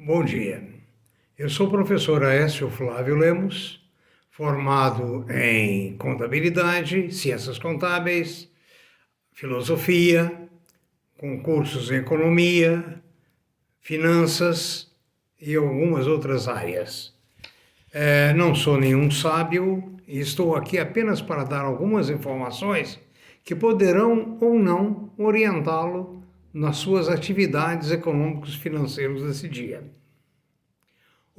Bom dia. Eu sou o professor Aécio Flávio Lemos, formado em contabilidade, ciências contábeis, filosofia, com cursos em economia, finanças e algumas outras áreas. Não sou nenhum sábio e estou aqui apenas para dar algumas informações que poderão ou não orientá-lo nas suas atividades econômicos financeiras desse dia.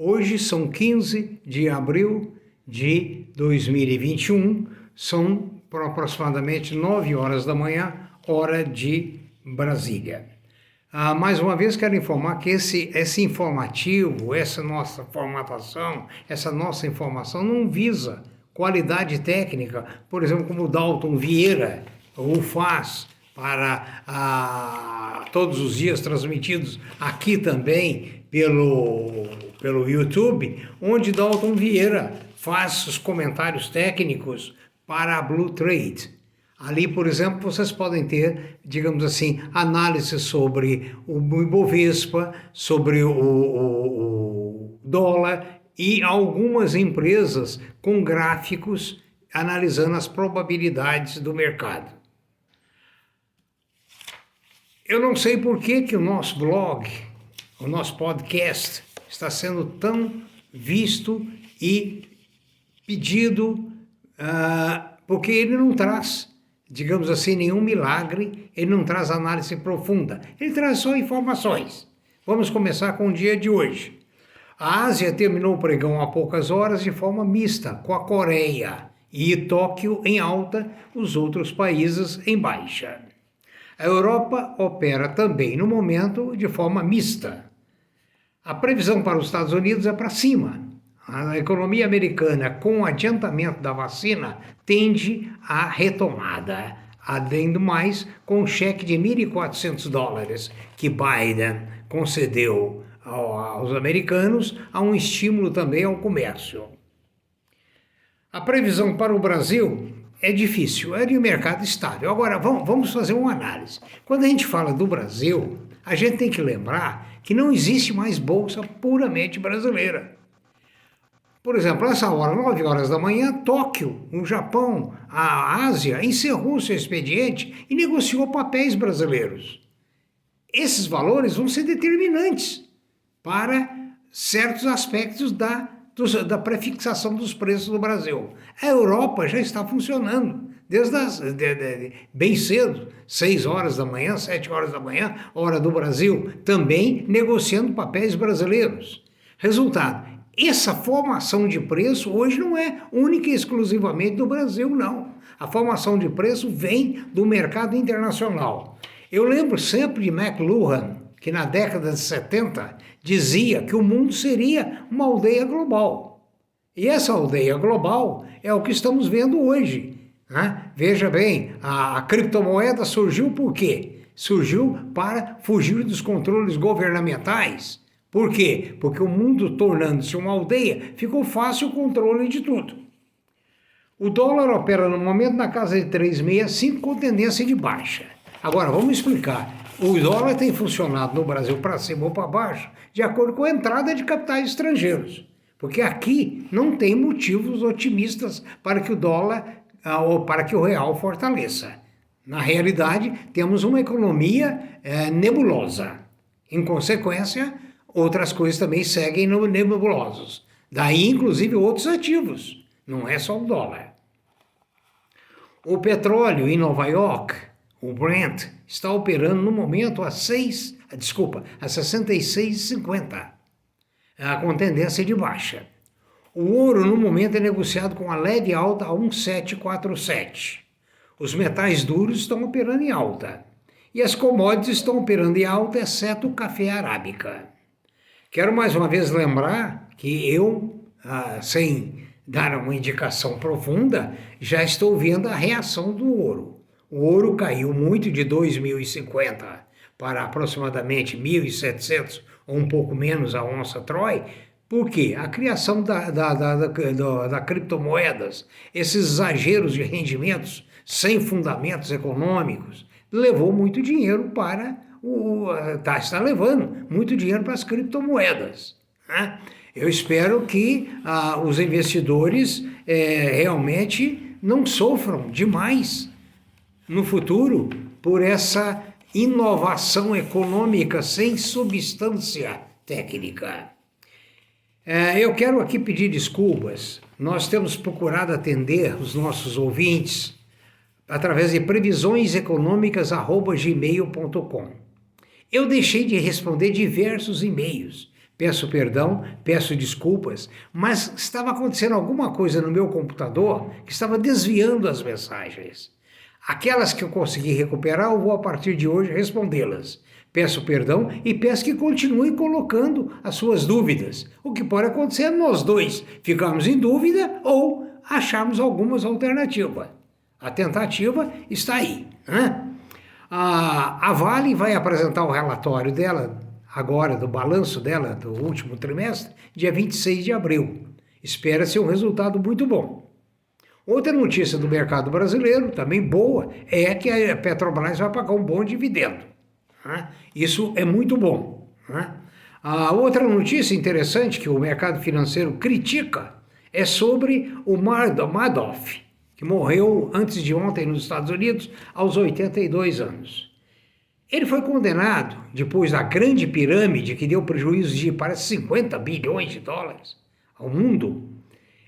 Hoje são 15 de abril de 2021, são aproximadamente 9 horas da manhã, hora de Brasília. Mais uma vez quero informar que esse informativo, essa nossa formatação, essa nossa informação não visa qualidade técnica, por exemplo, como o Dalton Vieira o faz para todos os dias transmitidos aqui também pelo YouTube, onde Dalton Vieira faz os comentários técnicos para a Blue Trade. Ali, por exemplo, vocês podem ter, digamos assim, análises sobre o Ibovespa, sobre o dólar e algumas empresas com gráficos analisando as probabilidades do mercado. Eu não sei por que o nosso blog, o nosso podcast, está sendo tão visto e pedido, porque ele não traz, digamos assim, nenhum milagre, ele não traz análise profunda, ele traz só informações. Vamos começar com o dia de hoje. A Ásia terminou o pregão há poucas horas de forma mista, com a Coreia e Tóquio em alta, os outros países em baixa. A Europa opera também, no momento, de forma mista. A previsão para os Estados Unidos é para cima. A economia americana, com o adiantamento da vacina, tende à retomada. Além do mais, com o cheque de $1.400 que Biden concedeu aos americanos, há um estímulo também ao comércio. A previsão para o Brasil é difícil, é de um mercado estável. Agora, vamos fazer uma análise. Quando a gente fala do Brasil, a gente tem que lembrar que não existe mais bolsa puramente brasileira. Por exemplo, nessa hora, 9 horas da manhã, Tóquio, no Japão, a Ásia, encerrou seu expediente e negociou papéis brasileiros. Esses valores vão ser determinantes para certos aspectos da prefixação dos preços no Brasil. A Europa já está funcionando, bem cedo, 6 horas da manhã, 7 horas da manhã, hora do Brasil, também negociando papéis brasileiros. Resultado, essa formação de preço hoje não é única e exclusivamente do Brasil, não. A formação de preço vem do mercado internacional. Eu lembro sempre de McLuhan, que na década de 70 dizia que o mundo seria uma aldeia global. E essa aldeia global é o que estamos vendo hoje. Né? Veja bem, a criptomoeda surgiu por quê? Surgiu para fugir dos controles governamentais. Por quê? Porque o mundo tornando-se uma aldeia, ficou fácil o controle de tudo. O dólar opera no momento na casa de 3,65 com tendência de baixa. Agora, vamos explicar. O dólar tem funcionado no Brasil para cima ou para baixo de acordo com a entrada de capitais estrangeiros. Porque aqui não tem motivos otimistas para que o dólar ou para que o real fortaleça. Na realidade, temos uma economia nebulosa. Em consequência, outras coisas também seguem nebulosos. Daí, inclusive, outros ativos. Não é só o dólar. O petróleo em Nova York, o Brent, está operando no momento a 66,50, com tendência de baixa. O ouro no momento é negociado com a leve alta a 1,747. Os metais duros estão operando em alta. E as commodities estão operando em alta, exceto o café arábica. Quero mais uma vez lembrar que eu, sem dar uma indicação profunda, já estou vendo a reação do ouro. O ouro caiu muito de 2.050 para aproximadamente 1.700 ou um pouco menos a onça Troy. Por quê? A criação da criptomoedas, esses exageros de rendimentos sem fundamentos econômicos, levou muito dinheiro para está levando muito dinheiro para as criptomoedas, né? Eu espero que os investidores realmente não sofram demais no futuro por essa inovação econômica sem substância técnica. Eu quero aqui pedir desculpas. Nós temos procurado atender os nossos ouvintes através de previsioneseconômicas@gmail.com. Eu deixei de responder diversos e-mails. Peço perdão, peço desculpas, mas estava acontecendo alguma coisa no meu computador que estava desviando as mensagens. Aquelas que eu consegui recuperar, eu vou a partir de hoje respondê-las. Peço perdão e peço que continue colocando as suas dúvidas. O que pode acontecer é nós dois ficarmos em dúvida ou acharmos algumas alternativas. A tentativa está aí, né? A Vale vai apresentar o relatório dela agora, do balanço dela do último trimestre, dia 26 de abril. Espera-se um resultado muito bom. Outra notícia do mercado brasileiro, também boa, é que a Petrobras vai pagar um bom dividendo, né? Isso é muito bom, né? A outra notícia interessante que o mercado financeiro critica é sobre o Madoff, que morreu antes de ontem nos Estados Unidos, aos 82 anos. Ele foi condenado, depois da grande pirâmide que deu prejuízo de, parece, 50 bilhões de dólares ao mundo,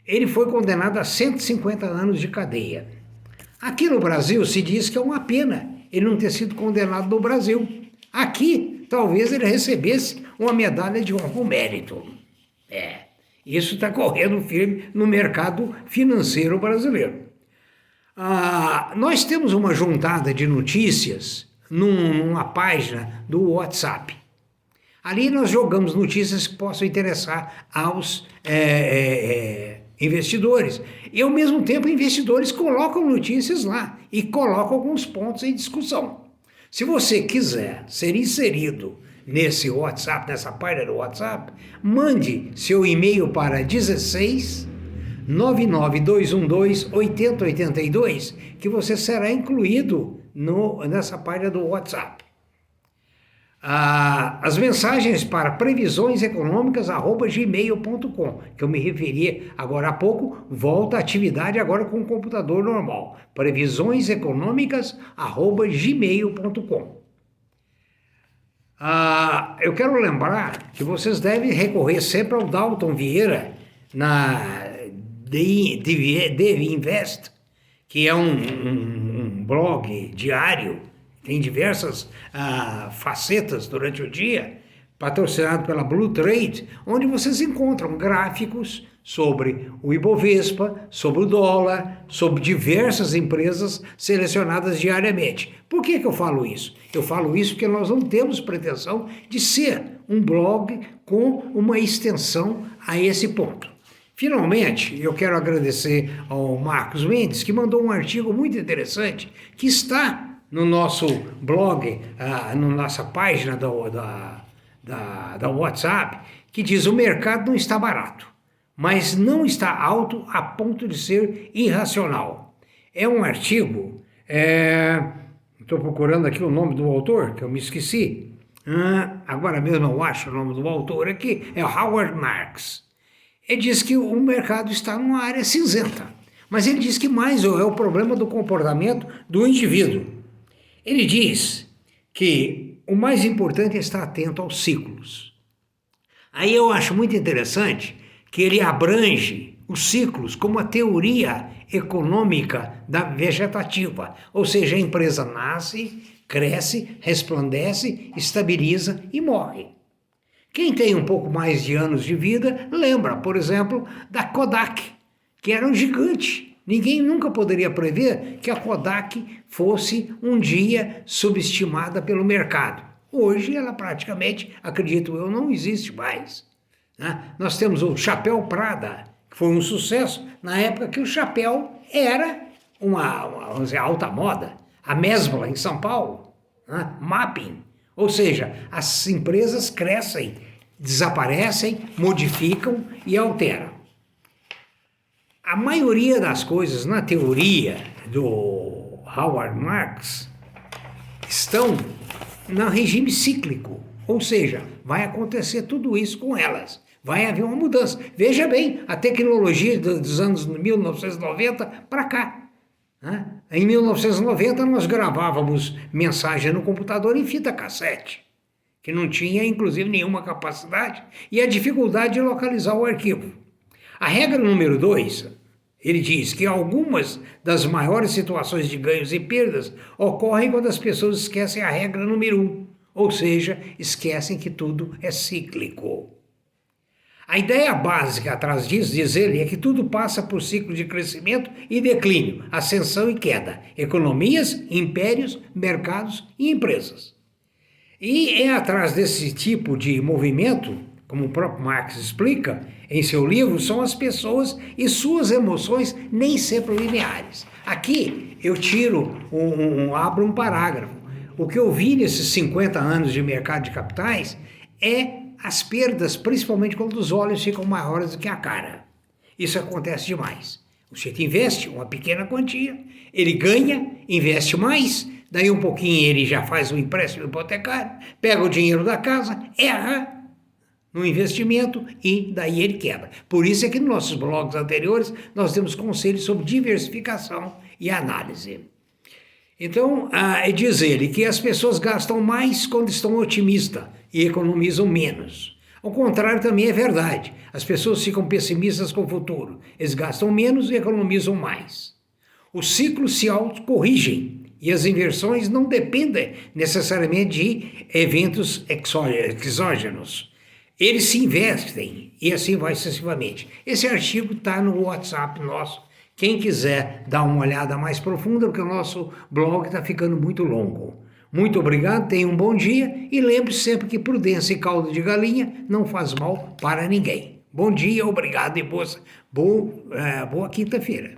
ele foi condenado a 150 anos de cadeia. Aqui no Brasil se diz que é uma pena ele não ter sido condenado no Brasil. Aqui, talvez ele recebesse uma medalha de honra ao mérito. Isso está correndo firme no mercado financeiro brasileiro. Nós temos uma juntada de notícias numa página do WhatsApp. Ali nós jogamos notícias que possam interessar aos investidores. E, ao mesmo tempo, investidores colocam notícias lá e colocam alguns pontos em discussão. Se você quiser ser inserido nesse WhatsApp, nessa página do WhatsApp, mande seu e-mail para 16 99212 8082, que você será incluído nessa página do WhatsApp. As mensagens para previsioneseconômicas@gmail.com, que eu me referi agora há pouco, volta à atividade agora com o computador normal. previsioneseconômicas@gmail.com. Eu quero lembrar que vocês devem recorrer sempre ao Dalton Vieira na The Invest, que é um blog diário, tem diversas facetas durante o dia, patrocinado pela Blue Trade, onde vocês encontram gráficos sobre o Ibovespa, sobre o dólar, sobre diversas empresas selecionadas diariamente. Por que eu falo isso? Eu falo isso porque nós não temos pretensão de ser um blog com uma extensão a esse ponto. Finalmente, eu quero agradecer ao Marcos Mendes, que mandou um artigo muito interessante, que está no nosso blog, na nossa página da WhatsApp, que diz: o mercado não está barato, mas não está alto a ponto de ser irracional. É um artigo, estou procurando aqui o nome do autor, que eu me esqueci, agora mesmo eu acho o nome do autor aqui, é Howard Marks. Ele diz que o mercado está numa área cinzenta, mas ele diz que mais é o problema do comportamento do indivíduo. Ele diz que o mais importante é estar atento aos ciclos. Aí eu acho muito interessante que ele abrange os ciclos como a teoria econômica da vegetativa, ou seja, a empresa nasce, cresce, resplandece, estabiliza e morre. Quem tem um pouco mais de anos de vida lembra, por exemplo, da Kodak, que era um gigante. Ninguém nunca poderia prever que a Kodak fosse um dia subestimada pelo mercado. Hoje ela praticamente, acredito eu, não existe mais, né? Nós temos o chapéu Prada, que foi um sucesso na época que o chapéu era vamos dizer, alta moda. A Mesbla, em São Paulo, né? Mapping. Ou seja, as empresas crescem, desaparecem, modificam e alteram. A maioria das coisas na teoria do Howard Marks estão no regime cíclico, ou seja, vai acontecer tudo isso com elas. Vai haver uma mudança. Veja bem, a tecnologia dos anos 1990 para cá. Né? Em 1990 nós gravávamos mensagem no computador em fita cassete, que não tinha inclusive nenhuma capacidade e a dificuldade de localizar o arquivo. A regra número 2, ele diz que algumas das maiores situações de ganhos e perdas ocorrem quando as pessoas esquecem a regra número 1, ou seja, esquecem que tudo é cíclico. A ideia básica atrás disso, diz ele, é que tudo passa por ciclo de crescimento e declínio, ascensão e queda, economias, impérios, mercados e empresas. E é atrás desse tipo de movimento, como o próprio Marx explica em seu livro, são as pessoas e suas emoções nem sempre lineares. Aqui eu abro um parágrafo. O que eu vi nesses 50 anos de mercado de capitais é as perdas, principalmente quando os olhos ficam maiores do que a cara. Isso acontece demais. O sujeito investe uma pequena quantia, ele ganha, investe mais, daí um pouquinho ele já faz um empréstimo hipotecário, pega o dinheiro da casa, erra no investimento e daí ele quebra. Por isso é que nos nossos blogs anteriores nós temos conselhos sobre diversificação e análise. Então, diz ele que as pessoas gastam mais quando estão otimistas e economizam menos. Ao contrário, também é verdade. As pessoas ficam pessimistas com o futuro. Eles gastam menos e economizam mais. Os ciclos se autocorrigem e as inversões não dependem necessariamente de eventos exógenos. Eles se investem e assim vai sucessivamente. Esse artigo está no WhatsApp nosso. Quem quiser dar uma olhada mais profunda, porque o nosso blog está ficando muito longo. Muito obrigado, tenha um bom dia e lembre-se sempre que prudência e caldo de galinha não faz mal para ninguém. Bom dia, obrigado e boa quinta-feira.